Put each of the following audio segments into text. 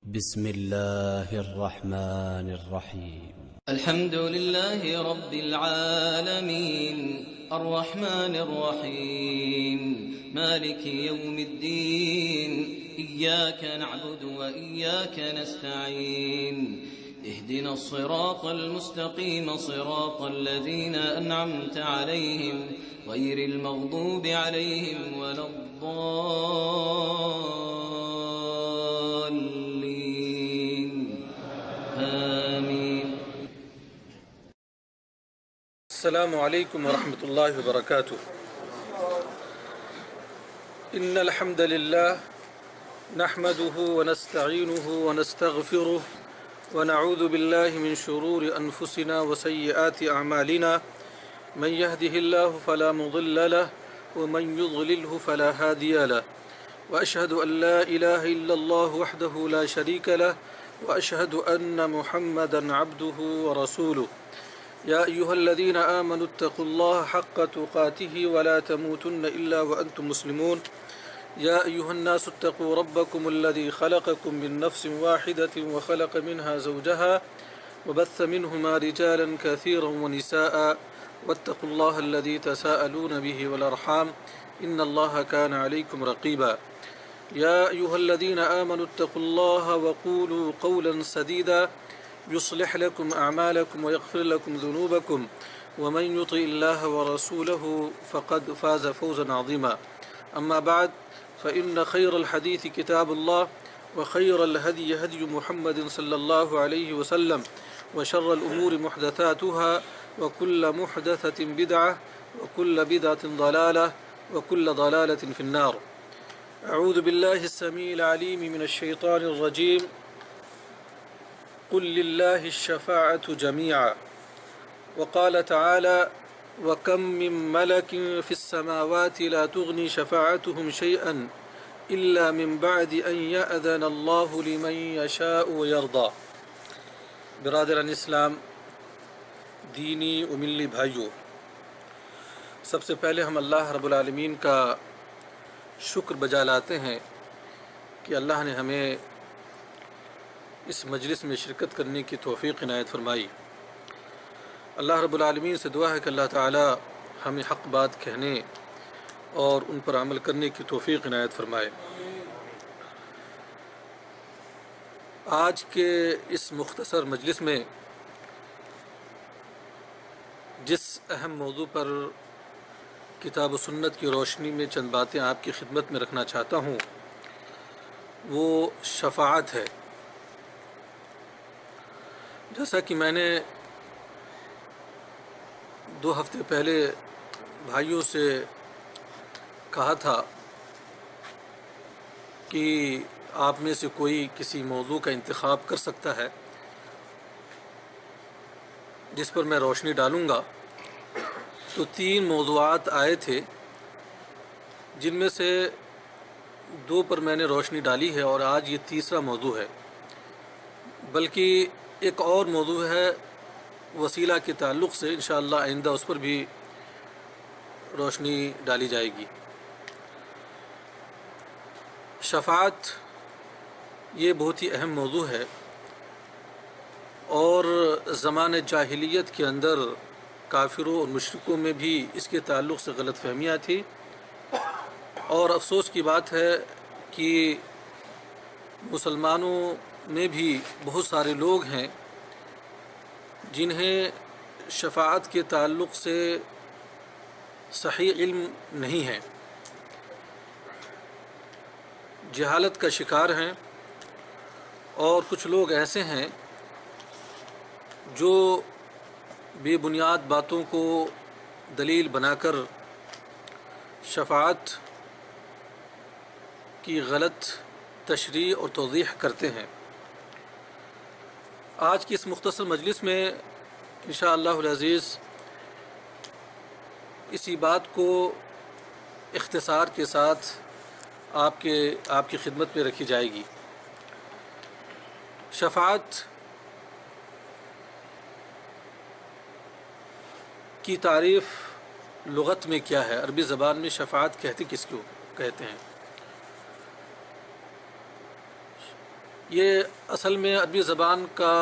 بسم الله الرحمن الرحيم. الحمد لله رب العالمين الرحمن الرحيم مالك يوم الدين إياك نعبد وإياك نستعين اهدنا الصراط المستقيم صراط الذين أنعمت عليهم غير المغضوب عليهم ولا الضالين آمين. السلام علیکم ورحمۃ اللہ وبرکاتہ. ان الحمد للہ نحمده ونستعینه ونستغفره ونعوذ باللہ من شرور انفسنا وسیئات اعمالنا من يهده الله فلا مضل له ومن يضلله فلا هادي له واشهد ان لا اله الا الله وحده لا شريك له واشهد ان محمدا عبده ورسوله. يا أيها الذين آمنوا اتقوا الله حق تقاته ولا تموتن إلا وأنتم مسلمون. يا أيها الناس اتقوا ربكم الذي خلقكم من نفس واحدة وخلق منها زوجها وبث منهما رجالا كثيرا ونساء واتقوا الله الذي تساءلون به والأرحام إن الله كان عليكم رقيبا. يا أيها الذين آمنوا اتقوا الله وقولوا قولا سديدا يصلح لكم أعمالكم ويغفر لكم ذنوبكم ومن يطع الله ورسوله فقد فاز فوزا عظيما. أما بعد فإن خير الحديث كتاب الله وخير الهدي هدي محمد صلى الله عليه وسلم وشر الأمور محدثاتها وكل محدثة بدعة وكل بدعة ضلالة وكل ضلالة في النار. أعوذ بالله السميع العليم من الشيطان الرجيم. قل لله الشفاعة جميعا. وقال تعالى وكم من ملك في السماوات لا تغني شفاعتهم شيئا إلا من بعد أن يأذن الله لمن يشاء ويرضى. برادران اسلام، دینی و ملی بھائیوں، سب سے پہلے ہم اللہ رب العالمین کا شکر بجا لاتے ہیں کہ اللہ نے ہمیں اس مجلس میں شرکت کرنے کی توفیق عنایت فرمائی. اللہ رب العالمین سے دعا ہے کہ اللہ تعالی ہمیں حق بات کہنے اور ان پر عمل کرنے کی توفیق عنایت فرمائے. آج کے اس مختصر مجلس میں جس اہم موضوع پر کتاب و سنت کی روشنی میں چند باتیں آپ کی خدمت میں رکھنا چاہتا ہوں وہ شفاعت ہے. جیسا کہ میں نے 2 ہفتے پہلے بھائیوں سے کہا تھا کہ آپ میں سے کوئی کسی موضوع کا انتخاب کر سکتا ہے جس پر میں روشنی ڈالوں گا، تو 3 موضوعات آئے تھے جن میں سے 2 پر میں نے روشنی ڈالی ہے اور آج یہ تیسرا موضوع ہے. بلکہ ایک اور موضوع ہے وسیلہ کے تعلق سے، انشاءاللہ آئندہ اس پر بھی روشنی ڈالی جائے گی. شفاعت یہ بہت ہی اہم موضوع ہے اور زمانہ جاہلیت کے اندر کافروں اور مشرکوں میں بھی اس کے تعلق سے غلط فہمیاں تھیں، اور افسوس کی بات ہے کہ مسلمانوں میں بھی بہت سارے لوگ ہیں جنہیں شفاعت کے تعلق سے صحیح علم نہیں ہے، جہالت کا شکار ہیں، اور کچھ لوگ ایسے ہیں جو بے بنیاد باتوں کو دلیل بنا کر شفاعت کی غلط تشریح اور توضیح کرتے ہیں. آج کی اس مختصر مجلس میں انشاءاللہ العزیز اسی بات کو اختصار کے ساتھ آپ کی خدمت میں رکھی جائے گی. شفاعت کی تعریف لغت میں کیا ہے؟ عربی زبان میں شفاعت کہتے کس کو کہتے ہیں؟ یہ اصل میں عربی زبان کا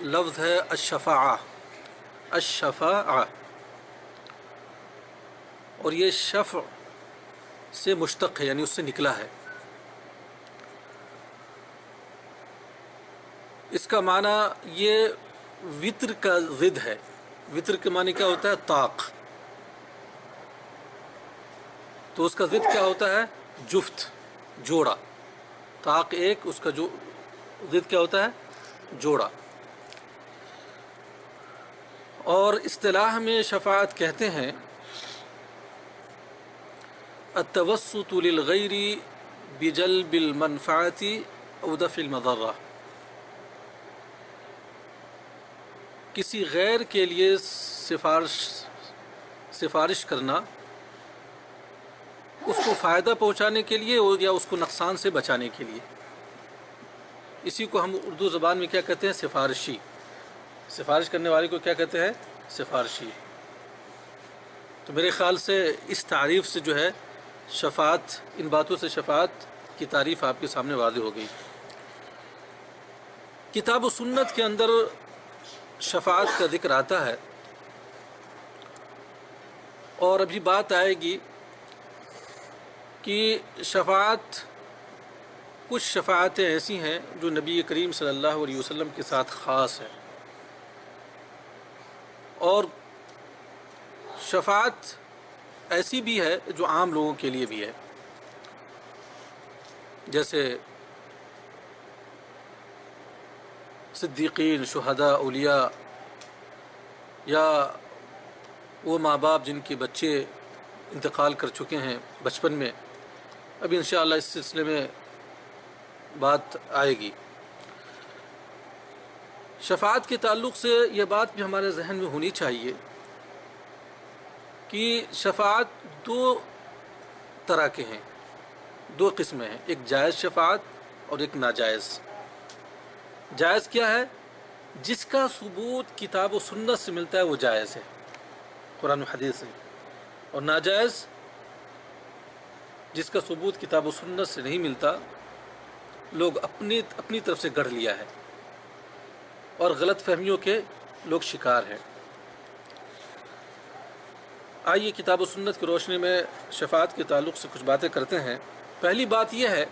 لفظ ہے الشفاعہ، الشفاعہ، اور یہ شفع سے مشتق ہے، یعنی اس سے نکلا ہے۔ اس کا معنی یہ وطر کا ضد ہے۔ وطر کے معنی کیا ہوتا ہے؟ طاق۔ تو اس کا ضد کیا ہوتا ہے؟ جفت، جوڑا۔ طاق ایک، اس کا جو ضد کیا ہوتا ہے؟ جوڑا۔ اور اصطلاح میں شفاعت کہتے ہیں التوسط للغیر بجلب المنفعت او دفع المضرہ، کسی غیر کے لیے سفارش کرنا، اس کو فائدہ پہنچانے کے لیے یا اس کو نقصان سے بچانے کے لیے۔ اسی کو ہم اردو زبان میں کیا کہتے ہیں؟ سفارشی۔ سفارش کرنے والے کو کیا کہتے ہیں؟ سفارشی۔ تو میرے خیال سے اس تعریف سے جو ہے شفاعت، ان باتوں سے شفاعت کی تعریف آپ کے سامنے واضح ہو گئی۔ کتاب و سنت کے اندر شفاعت کا ذکر آتا ہے، اور ابھی بات آئے گی کہ شفاعت، کچھ شفاعتیں ایسی ہیں جو نبی کریم صلی اللہ علیہ وسلم کے ساتھ خاص ہیں، اور شفاعت ایسی بھی ہے جو عام لوگوں کے لیے بھی ہے، جیسے صدیقین، شہداء، اولیاء، یا وہ ماں باپ جن کے بچے انتقال کر چکے ہیں بچپن میں۔ ابھی انشاءاللہ اس سلسلے میں بات آئے گی۔ شفاعت کے تعلق سے یہ بات بھی ہمارے ذہن میں ہونی چاہیے کہ شفاعت دو طرح کے ہیں، دو قسمیں ہیں، ایک جائز شفاعت اور ایک ناجائز۔ جائز کیا ہے؟ جس کا ثبوت کتاب و سنت سے ملتا ہے وہ جائز ہے، قرآن و حدیث سے۔ اور ناجائز جس کا ثبوت کتاب و سنت سے نہیں ملتا، لوگ اپنی طرف سے گڑھ لیا ہے، اور غلط فہمیوں کے لوگ شکار ہیں۔ آئیے کتاب و سنت کی روشنی میں شفاعت کے تعلق سے کچھ باتیں کرتے ہیں۔ پہلی بات یہ ہے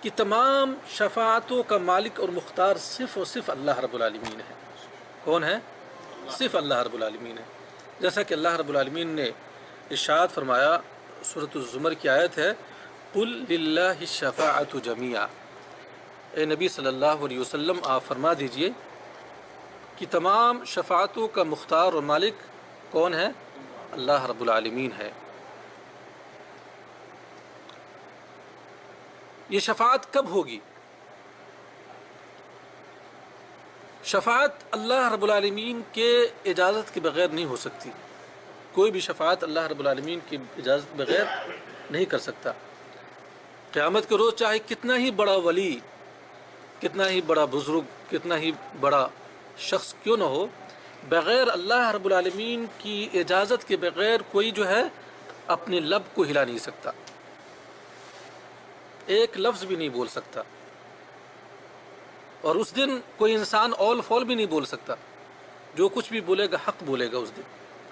کہ تمام شفاعتوں کا مالک اور مختار صرف اور صرف اللہ رب العالمین ہے۔ کون ہے؟ صرف اللہ رب العالمین ہے۔ جیسا کہ اللہ رب العالمین نے ارشاد فرمایا، سورۃ الزمر کی آیت ہے، قل للہ الشفاعۃ جمیعا، اے نبی صلی اللہ علیہ وسلم آپ فرما دیجئے کہ تمام شفاعتوں کا مختار اور مالک کون ہے؟ اللہ رب العالمین ہے۔ یہ شفاعت کب ہوگی؟ شفاعت اللہ رب العالمین کے اجازت کے بغیر نہیں ہو سکتی۔ کوئی بھی شفاعت اللہ رب العالمین کی اجازت کے بغیر نہیں کر سکتا۔ قیامت کے روز چاہے کتنا ہی بڑا ولی، کتنا ہی بڑا بزرگ، کتنا ہی بڑا شخص کیوں نہ ہو، بغیر اللہ رب العالمین کی اجازت کے بغیر کوئی جو ہے اپنے لب کو ہلا نہیں سکتا، ایک لفظ بھی نہیں بول سکتا۔ اور اس دن کوئی انسان اول فول بھی نہیں بول سکتا، جو کچھ بھی بولے گا حق بولے گا اس دن۔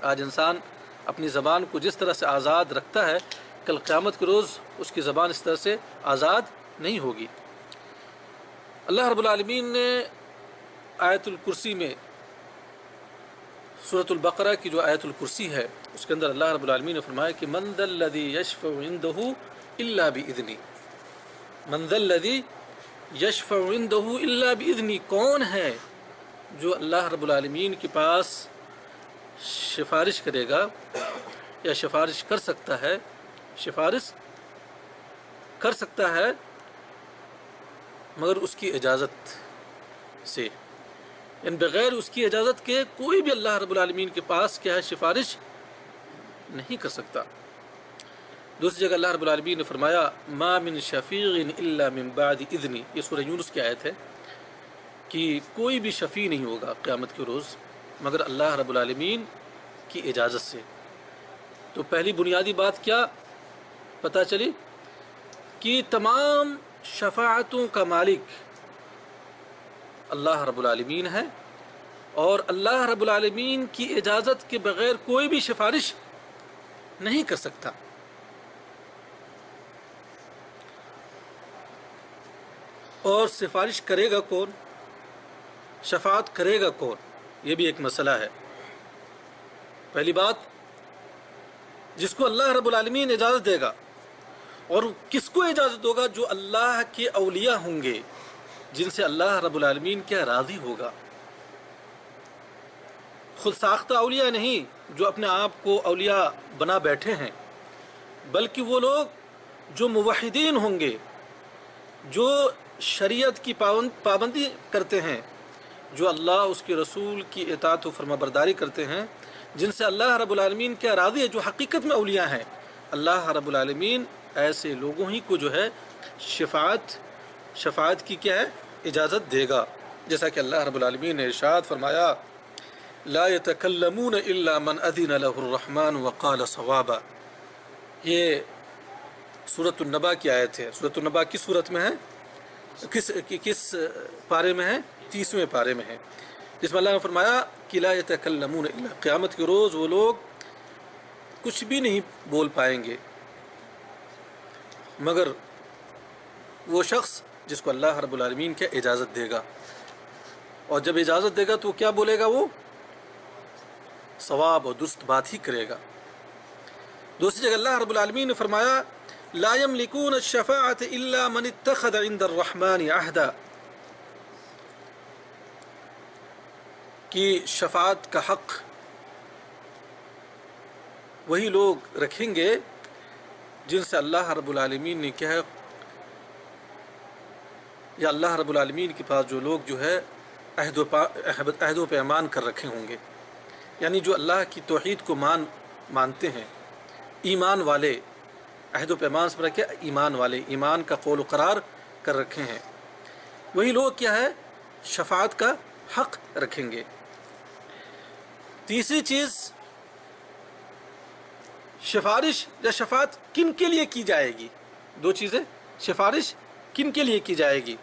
آج انسان اپنی زبان کو جس طرح سے آزاد رکھتا ہے، کل قیامت کے روز اس کی زبان اس طرح سے آزاد نہیں ہوگی۔ اللہ رب العالمین نے آیت الکرسی میں، سورۃ البقرہ کی جو آیت الکرسی ہے، اس کے اندر اللہ رب العالمین نے فرمایا کہ من ذا الذی یشفع عنده الا باذنہ، من ذا الذی یشفع عنده الا باذنہ، کون ہے جو اللہ رب العالمین کے پاس سفارش کرے گا یا سفارش کر سکتا ہے، سفارش کر سکتا ہے مگر اس کی اجازت سے، یعنی بغیر اس کی اجازت کے کوئی بھی اللہ رب العالمین کے پاس کیا ہے سفارش نہیں کر سکتا۔ دوسری جگہ اللہ رب العالمین نے فرمایا ما من شفیع الا من بعد اذنی، یہ سورہ یونس کی آیت ہے کہ کوئی بھی شفیع نہیں ہوگا قیامت کے روز مگر اللہ رب العالمین کی اجازت سے۔ تو پہلی بنیادی بات کیا پتہ چلی کہ تمام شفاعتوں کا مالک اللہ رب العالمین ہے، اور اللہ رب العالمین کی اجازت کے بغیر کوئی بھی سفارش نہیں کر سکتا۔ اور سفارش کرے گا کون، شفاعت کرے گا کون، یہ بھی ایک مسئلہ ہے۔ پہلی بات، جس کو اللہ رب العالمین اجازت دے گا، اور کس کو اجازت ہوگا؟ جو اللہ کے اولیاء ہوں گے، جن سے اللہ رب العالمین کیا راضی ہوگا۔ خود ساختہ اولیاء نہیں جو اپنے آپ کو اولیاء بنا بیٹھے ہیں، بلکہ وہ لوگ جو موحدین ہوں گے، جو شریعت کی پابندی کرتے ہیں، جو اللہ اس کے رسول کی اطاعت و فرما برداری کرتے ہیں، جن سے اللہ رب العالمین کیا راضی ہے، جو حقیقت میں اولیاء ہیں۔ اللہ رب العالمین ایسے لوگوں ہی کو جو ہے شفاعت کی کیا ہے، اجازت دے گا، جیسا کہ اللہ رب العالمین نے ارشاد فرمایا لا يتكلمون الا من اذن له الرحمن وقال صوابا۔ یہ سورۃ النبا کی آیت ہے۔ سورۃ النبا کس سورت میں ہے، کس پارے میں ہے؟ 30ویں پارے میں ہے، جس میں اللہ نے فرمایا کہ لا يتكلمون الا، قیامت کے روز وہ لوگ کچھ بھی نہیں بول پائیں گے مگر وہ شخص جس کو اللہ رب العالمین کی اجازت دے گا، اور جب اجازت دے گا تو کیا بولے گا؟ وہ ثواب اور درست بات ہی کرے گا۔ دوسری جگہ اللہ رب العالمین نے فرمایا لا يملكون الشفاعة الا من اتخذ عند الرحمن عهدا، کہ شفاعت کا حق وہی لوگ رکھیں گے جن سے اللہ رب العالمین نے کیا ہے، یا اللہ رب العالمین کے پاس جو لوگ جو ہے عہد و پیمان کر رکھے ہوں گے، یعنی جو اللہ کی توحید کو مانتے ہیں، ایمان والے، عہد و پیمان سے کیا، ایمان والے، ایمان کا قول و قرار کر رکھے ہیں، وہی لوگ کیا ہے، شفاعت کا حق رکھیں گے۔ تیسری چیز، سفارش یا شفاعت کن کے لیے کی جائے گی؟ دو چیزیں، سفارش کن کے لیے کی جائے گی،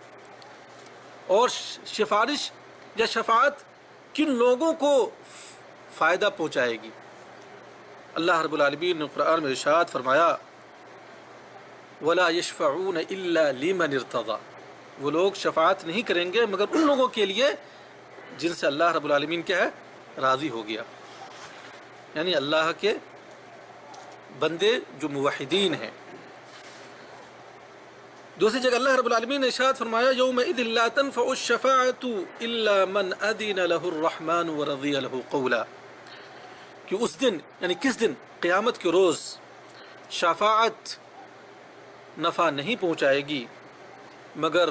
اور سفارش یا شفاعت کن لوگوں کو فائدہ پہنچائے گی۔ اللہ رب العالمین نے قرآن میں ارشاد فرمایا وَلَا يَشْفَعُونَ إِلَّا لِمَنِ ارْتَضَى، وہ لوگ شفاعت نہیں کریں گے مگر ان لوگوں کے لیے جن سے اللہ رب العالمین کیا ہے، راضی ہو گیا، یعنی اللہ کے بندے جو موحدین ہیں۔ دوسری جگہ اللہ رب العالمین نے ارشاد فرمایا یومئذ لا تنفع الشفاعة الا من اذن له الرحمن ورضی له قولا، کہ اس دن، یعنی کس دن؟ قیامت کے روز شفاعت نفع نہیں پہنچائے گی مگر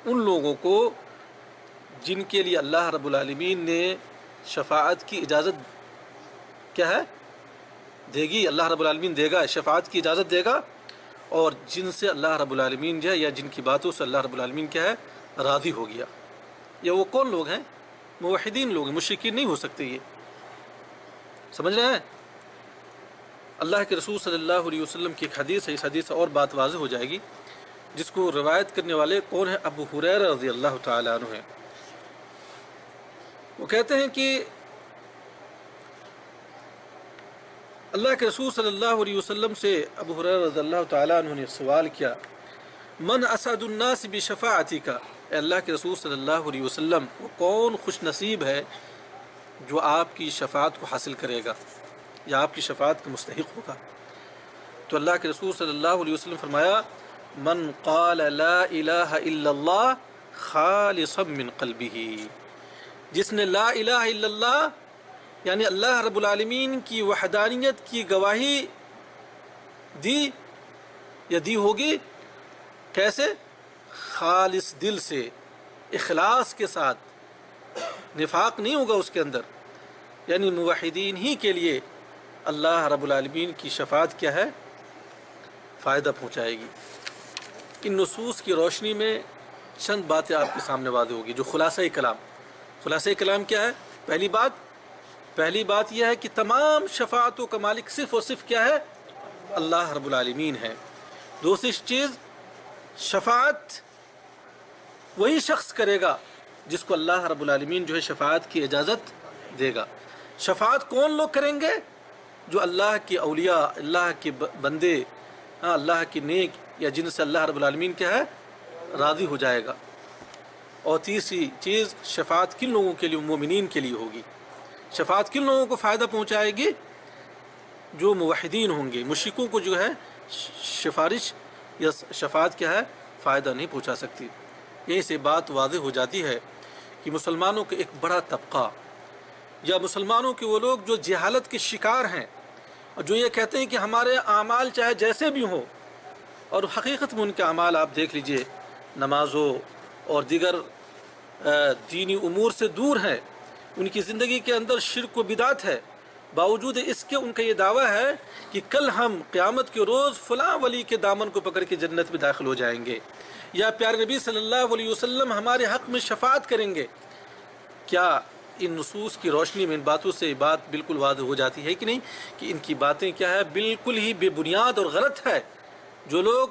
ان لوگوں کو جن کے لیے اللہ رب العالمین نے شفاعت کی اجازت کیا ہے، دے گی، اللہ رب العالمین دے گا، شفاعت کی اجازت دے گا، اور جن سے اللہ رب العالمین جو ہے، یا جن کی باتوں سے اللہ رب العالمین کیا ہے، راضی ہو گیا۔ یہ وہ کون لوگ ہیں؟ موحدین لوگ ہیں، مشرکین نہیں ہو سکتے۔ یہ سمجھ رہے ہیں؟ اللہ کے رسول صلی اللہ علیہ وسلم کی ایک حدیث ہے، اس حدیث سے اور بات واضح ہو جائے گی، جس کو روایت کرنے والے کون ہیں؟ ابو ہریرہ رضی اللہ تعالیٰ عنہ ہیں۔ وہ کہتے ہیں کہ اللہ کے رسول صلی اللہ علیہ وسلم سے ابو ہریرہ رضی اللہ تعالیٰ عنہ نے سوال کیا من اسعد الناس بشفاعتی کا، اے اللہ کے رسول صلی اللہ علیہ وسلم، وہ کون خوش نصیب ہے جو آپ کی شفاعت کو حاصل کرے گا یا آپ کی شفاعت کا مستحق ہوگا؟ تو اللہ کے رسول صلی اللہ علیہ وسلم فرمایا من قال لا الہ الا اللہ خالصا من قلبہ، جس نے لا الہ الا اللہ یعنی اللہ رب العالمین کی وحدانیت کی گواہی دی یا دی ہوگی، کیسے؟ خالص دل سے، اخلاص کے ساتھ، نفاق نہیں ہوگا اس کے اندر، یعنی موحدین ہی کے لیے اللہ رب العالمین کی شفاعت کیا ہے، فائدہ پہنچائے گی۔ ان نصوص کی روشنی میں چند باتیں آپ کے سامنے واضح ہوگی، جو خلاصہ کلام کیا ہے؟ پہلی بات یہ ہے کہ تمام شفاعتوں کا مالک صرف اور صرف کیا ہے؟ اللہ رب العالمین ہے۔ دوسری چیز، شفاعت وہی شخص کرے گا جس کو اللہ رب العالمین جو ہے شفاعت کی اجازت دے گا۔ شفاعت کون لوگ کریں گے؟ جو اللہ کے اولیاء، اللہ کے بندے، اللہ کی نیک، یا جن سے اللہ رب العالمین کیا ہے راضی ہو جائے گا۔ اور تیسری چیز، شفاعت کن لوگوں کے لیے؟ مومنین کے لیے ہوگی۔ شفاعت کن لوگوں کو فائدہ پہنچائے گی؟ جو موحدین ہوں گے۔ مشرکوں کو جو ہے سفارش یا شفاعت کیا ہے فائدہ نہیں پہنچا سکتی۔ یہیں سے بات واضح ہو جاتی ہے کہ مسلمانوں کا ایک بڑا طبقہ، یا مسلمانوں کے وہ لوگ جو جہالت کے شکار ہیں، اور جو یہ کہتے ہیں کہ ہمارے اعمال چاہے جیسے بھی ہوں، اور حقیقت میں ان کے اعمال آپ دیکھ لیجئے، نمازوں اور دیگر دینی امور سے دور ہیں، ان کی زندگی کے اندر شرک و بدعت ہے، باوجود اس کے ان کا یہ دعویٰ ہے کہ کل ہم قیامت کے روز فلاں ولی کے دامن کو پکڑ کے جنت میں داخل ہو جائیں گے، یا پیارے نبی صلی اللہ علیہ وسلم ہمارے حق میں شفاعت کریں گے۔ کیا ان نصوص کی روشنی میں ان باتوں سے بات بالکل واضح ہو جاتی ہے کہ نہیں، کہ ان کی باتیں کیا ہے بالکل ہی بے بنیاد اور غلط ہے۔ جو لوگ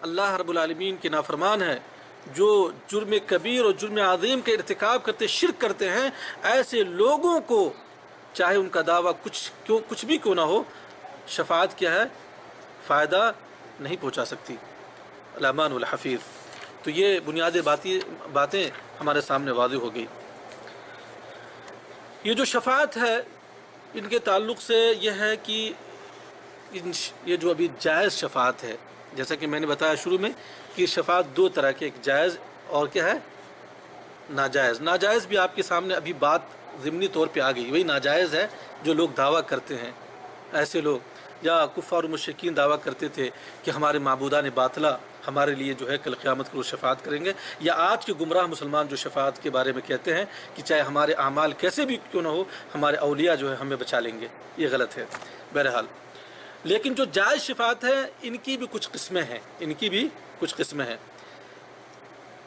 اللہ رب العالمین کے نافرمان ہیں، جو جرم کبیر اور جرم عظیم کا ارتکاب کرتے، شرک کرتے ہیں، ایسے لوگوں کو چاہے ان کا دعویٰ کچھ بھی کیوں نہ ہو، شفاعت کیا ہے فائدہ نہیں پہنچا سکتی۔ الامان والحفیظ۔ تو یہ بنیادی باتیں ہمارے سامنے واضح ہو گئی۔ یہ جو شفاعت ہے، ان کے تعلق سے یہ ہے کہ یہ جو ابھی جائز شفاعت ہے، جیسا کہ میں نے بتایا شروع میں کہ شفاعت دو طرح کی، ایک جائز اور کیا ہے ناجائز۔ ناجائز بھی آپ کے سامنے ابھی بات ضمنی طور پہ آ گئی، وہی ناجائز ہے جو لوگ دعویٰ کرتے ہیں۔ ایسے لوگ یا کفار و مشرکین دعویٰ کرتے تھے کہ ہمارے معبودان باطلہ ہمارے لیے جو ہے کل قیامت کو شفاعت کریں گے، یا آج کے گمراہ مسلمان جو شفاعت کے بارے میں کہتے ہیں کہ چاہے ہمارے اعمال کیسے بھی کیوں نہ ہو، ہمارے اولیاء جو ہے ہمیں بچا لیں گے، یہ غلط ہے۔ بہرحال لیکن جو جائز شفاعت ہے، ان کی بھی کچھ قسمیں ہیں۔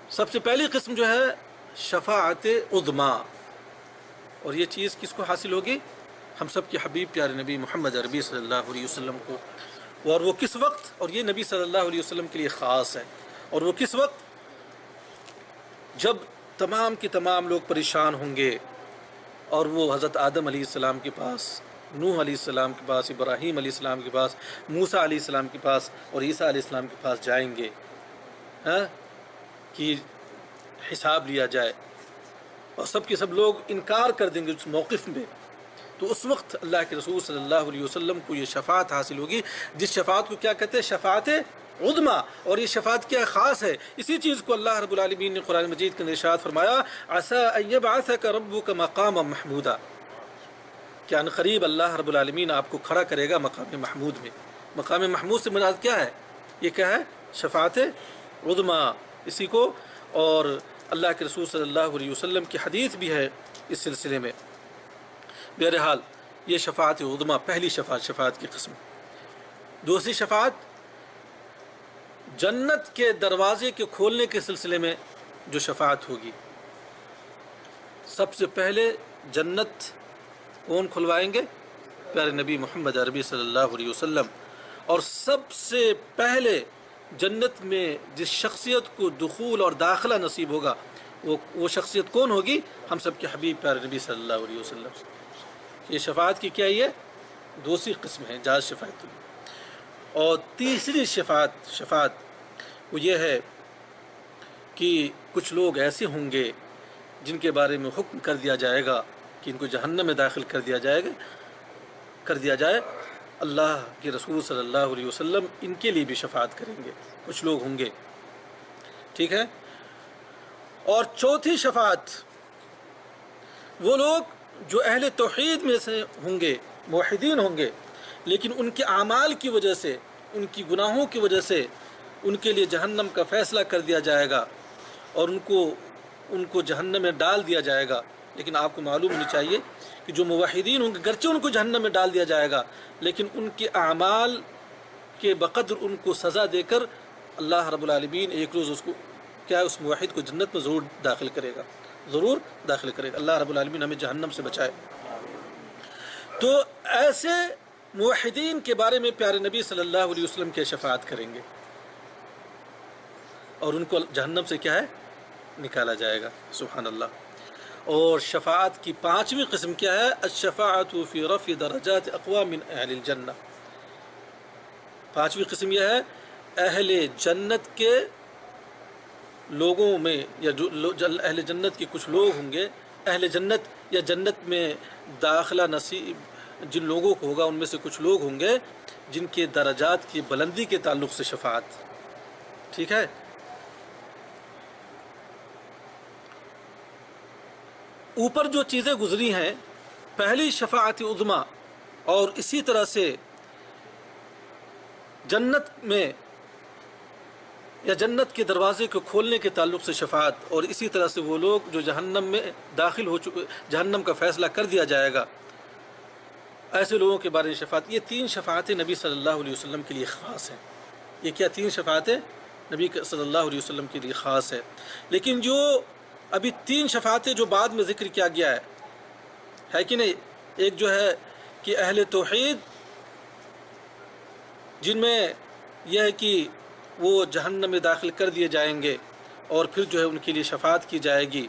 سب سے پہلی قسم جو ہے شفاعت عظمیٰ، اور یہ چیز کس کو حاصل ہوگی؟ ہم سب کے حبیب پیارے نبی محمد عربی صلی اللہ علیہ وسلم کو۔ اور وہ کس وقت؟ اور یہ نبی صلی اللہ علیہ وسلم کے لیے خاص ہے۔ اور وہ کس وقت؟ جب تمام کے تمام لوگ پریشان ہوں گے، اور وہ حضرت آدم علیہ السلام کے پاس، نوح علیہ السلام کے پاس، ابراہیم علیہ السلام کے پاس، موسیٰ علیہ السلام کے پاس اور عیسیٰ علیہ السلام کے پاس جائیں گے کہ حساب لیا جائے، اور سب کے سب لوگ انکار کر دیں گے اس موقف میں۔ تو اس وقت اللہ کے رسول صلی اللہ علیہ وسلم کو یہ شفاعت حاصل ہوگی، جس شفاعت کو کیا کہتے ہیں؟ شفاعت عظمیٰ۔ اور یہ شفاعت کیا خاص ہے؟ اسی چیز کو اللہ رب العالمین نے قرآن مجید کے اندر ارشاد فرمایا، عسیٰ ان یبعثک ربک مقاما محمودا، کہ ان قریب اللہ رب العالمین آپ کو کھڑا کرے گا مقام محمود میں۔ مقام محمود سے مراد کیا ہے؟ یہ کیا ہے؟ شفاعت عظمیٰ اسی کو۔ اور اللہ کے رسول صلی اللہ علیہ وسلم کی حدیث بھی ہے اس سلسلے میں۔ بہرحال یہ شفاعت عظمیٰ پہلی شفاعت کی قسم۔ دوسری شفاعت جنت کے دروازے کے کھولنے کے سلسلے میں جو شفاعت ہوگی۔ سب سے پہلے جنت کون کھلوائیں گے؟ پیارے نبی محمد عربی صلی اللہ علیہ وسلم۔ اور سب سے پہلے جنت میں جس شخصیت کو دخول اور داخلہ نصیب ہوگا، وہ شخصیت کون ہوگی؟ ہم سب کے حبیب پیارے نبی صلی اللہ علیہ وسلم۔ یہ شفاعت کی کیا یہ دوسری قسم ہے، جائز شفاعت۔ اور تیسری شفاعت وہ یہ ہے کہ کچھ لوگ ایسے ہوں گے جن کے بارے میں حکم کر دیا جائے گا کہ ان کو جہنم میں داخل کر دیا جائے۔ اللہ کے رسول صلی اللہ علیہ وسلم ان کے لیے بھی شفاعت کریں گے، کچھ لوگ ہوں گے، ٹھیک ہے۔ اور چوتھی شفاعت وہ لوگ جو اہل توحید میں سے ہوں گے، موحدین ہوں گے، لیکن ان کے اعمال کی وجہ سے، ان کی گناہوں کی وجہ سے ان کے لیے جہنم کا فیصلہ کر دیا جائے گا، اور ان کو جہنم میں ڈال دیا جائے گا۔ لیکن آپ کو معلوم ہونی چاہیے کہ جو موحدین ہوں گے، گرچہ ان کو جہنم میں ڈال دیا جائے گا، لیکن ان کے اعمال کے بقدر ان کو سزا دے کر اللہ رب العالمین ایک روز اس موحد کو جنت میں ضرور داخل کرے گا، اللہ رب العالمین ہمیں جہنم سے بچائے۔ تو ایسے موحدین کے بارے میں پیارے نبی صلی اللہ علیہ وسلم کے شفاعت کریں گے۔ اور ان کو جہنم سے کیا ہے نکالا جائے گا. سبحان اللہ. اور شفاعت کی 5ویں قسم کیا ہے؟ الشفاعت فی رفع درجات اقوام من اہل الجنہ. 5ویں قسم یہ ہے اہل جنت کے لوگوں میں یا جو اہل جنت کے کچھ لوگ ہوں گے، اہل جنت یا جنت میں داخلہ نصیب جن لوگوں کو ہوگا ان میں سے کچھ لوگ ہوں گے جن کے درجات کی بلندی کے تعلق سے شفاعت. ٹھیک ہے. اوپر جو چیزیں گزری ہیں، پہلی شفاعت عظمیٰ اور اسی طرح سے جنت میں یا جنت کے دروازے کو کھولنے کے تعلق سے شفاعت، اور اسی طرح سے وہ لوگ جو جہنم میں داخل ہو چکے، جہنم کا فیصلہ کر دیا جائے گا، ایسے لوگوں کے بارے میں شفاعت. یہ 3 شفاعتیں نبی صلی اللہ علیہ وسلم کے لیے خاص ہیں. یہ کیا 3 شفاعتیں نبی صلی اللہ علیہ وسلم کے لیے خاص ہے. لیکن جو ابھی 3 شفاعتیں جو بعد میں ذکر کیا گیا ہے کہ نہیں، ایک جو ہے کہ اہل توحید جن میں یہ ہے کہ وہ جہنم میں داخل کر دیے جائیں گے اور پھر جو ہے ان کے لیے شفاعت کی جائے گی،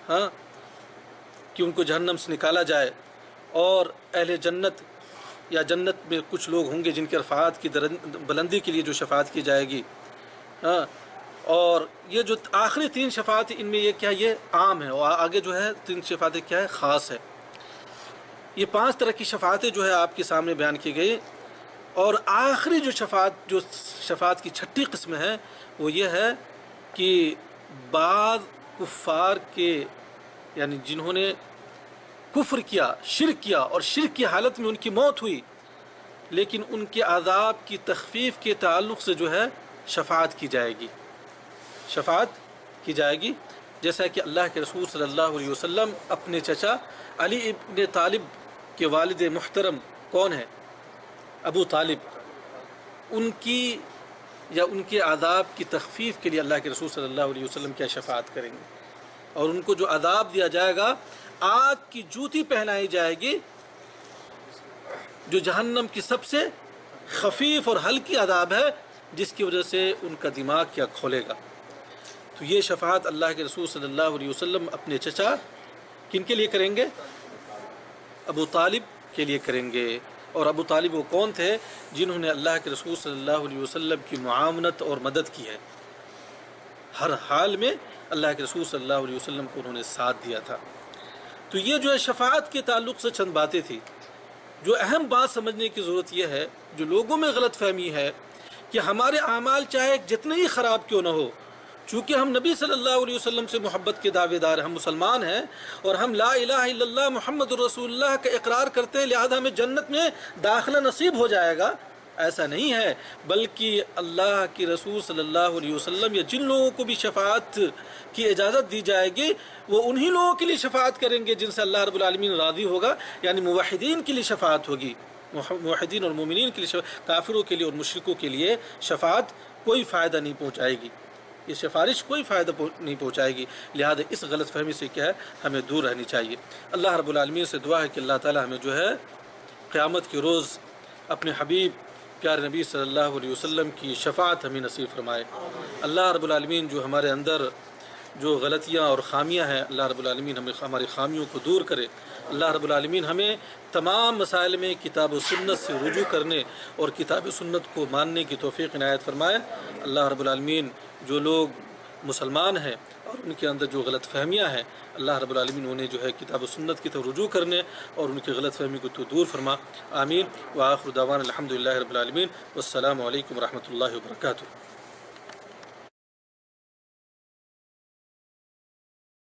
ہاں، کہ ان کو جہنم سے نکالا جائے. اور اہل جنت یا جنت میں کچھ لوگ ہوں گے جن کے رفعات کی بلندی کے لیے جو شفاعت کی جائے گی، ہاں. اور یہ جو آخری 3 شفاعت ان میں یہ کیا، یہ عام ہے، اور آگے جو ہے 3 شفاعتیں کیا ہے، خاص ہے. یہ 5 طرح کی شفاعتیں جو ہے آپ کے سامنے بیان کی گئی. اور آخری جو شفاعت کی 6ٹھی قسم ہے وہ یہ ہے کہ بعض کفار کے، یعنی جنہوں نے کفر کیا، شرک کیا، اور شرک کی حالت میں ان کی موت ہوئی، لیکن ان کے عذاب کی تخفیف کے تعلق سے جو ہے شفاعت کی جائے گی. شفاعت کی جائے گی. جیسا کہ اللہ کے رسول صلی اللہ علیہ وسلم اپنے چچا علی ابن طالب کے والد محترم کون ہیں؟ ابو طالب، ان کی یا ان کے عذاب کی تخفیف کے لیے اللہ کے رسول صلی اللہ علیہ وسلم کیا شفاعت کریں گے. اور ان کو جو عذاب دیا جائے گا، آگ کی جوتی پہنائی جائے گی جو جہنم کی سب سے خفیف اور ہلکی عذاب ہے، جس کی وجہ سے ان کا دماغ کیا کھولے گا. تو یہ شفاعت اللہ کے رسول صلی اللہ علیہ وسلم اپنے چچا کن کے لیے کریں گے؟ ابو طالب کے لیے کریں گے. اور ابو طالب وہ کون تھے؟ جنہوں نے اللہ کے رسول صلی اللہ علیہ وسلم کی معاونت اور مدد کی ہے. ہر حال میں اللہ کے رسول صلی اللہ علیہ وسلم کو انہوں نے ساتھ دیا تھا. تو یہ جو ہے شفاعت کے تعلق سے چند باتیں تھیں. جو اہم بات سمجھنے کی ضرورت یہ ہے، جو لوگوں میں غلط فہمی ہے کہ ہمارے اعمال چاہے جتنے ہی خراب کیوں نہ ہو، چونکہ ہم نبی صلی اللہ علیہ وسلم سے محبت کے دعوے دار، ہم مسلمان ہیں اور ہم لا الہ الا اللہ محمد رسول اللہ کا اقرار کرتے ہیں، لہذا ہمیں جنت میں داخلہ نصیب ہو جائے گا. ایسا نہیں ہے، بلکہ اللہ کے رسول صلی اللہ علیہ وسلم یا جن لوگوں کو بھی شفاعت کی اجازت دی جائے گی وہ انہی لوگوں کے لیے شفاعت کریں گے جن سے اللہ رب العالمین راضی ہوگا. یعنی موحدین کے لیے شفاعت ہوگی، موحدین اور مومنین کے لیے. کافروں کے لیے اور مشرکوں کے لیے شفاعت کوئی فائدہ نہیں پہنچائے گی، یہ سفارش کوئی فائدہ نہیں پہنچائے گی. لہذا اس غلط فہمی سے کیا ہے، ہمیں دور رہنی چاہیے. اللہ رب العالمین سے دعا ہے کہ اللہ تعالی ہمیں جو ہے قیامت کے روز اپنے حبیب پیارے نبی صلی اللہ علیہ وسلم کی شفاعت ہمیں نصیب فرمائے. اللہ رب العالمین جو ہمارے اندر جو غلطیاں اور خامیاں ہیں، اللہ رب العالمین ہمیں ہماری خامیوں کو دور کرے. اللہ رب العالمین ہمیں تمام مسائل میں کتاب و سنت سے رجوع کرنے اور کتاب و سنت کو ماننے کی توفیق عنایت فرمائے. اللہ رب العالمین جو لوگ مسلمان ہیں اور ان کے اندر جو غلط فہمیاں ہیں، اللہ رب العالمین انہیں جو ہے کتاب و سنت کی طرف رجوع کرنے اور ان کی غلط فہمی کو تو دور فرما. آمین. وآخر دعوانا الحمدللہ رب العالمین. والسلام علیکم ورحمۃ اللہ وبرکاتہ.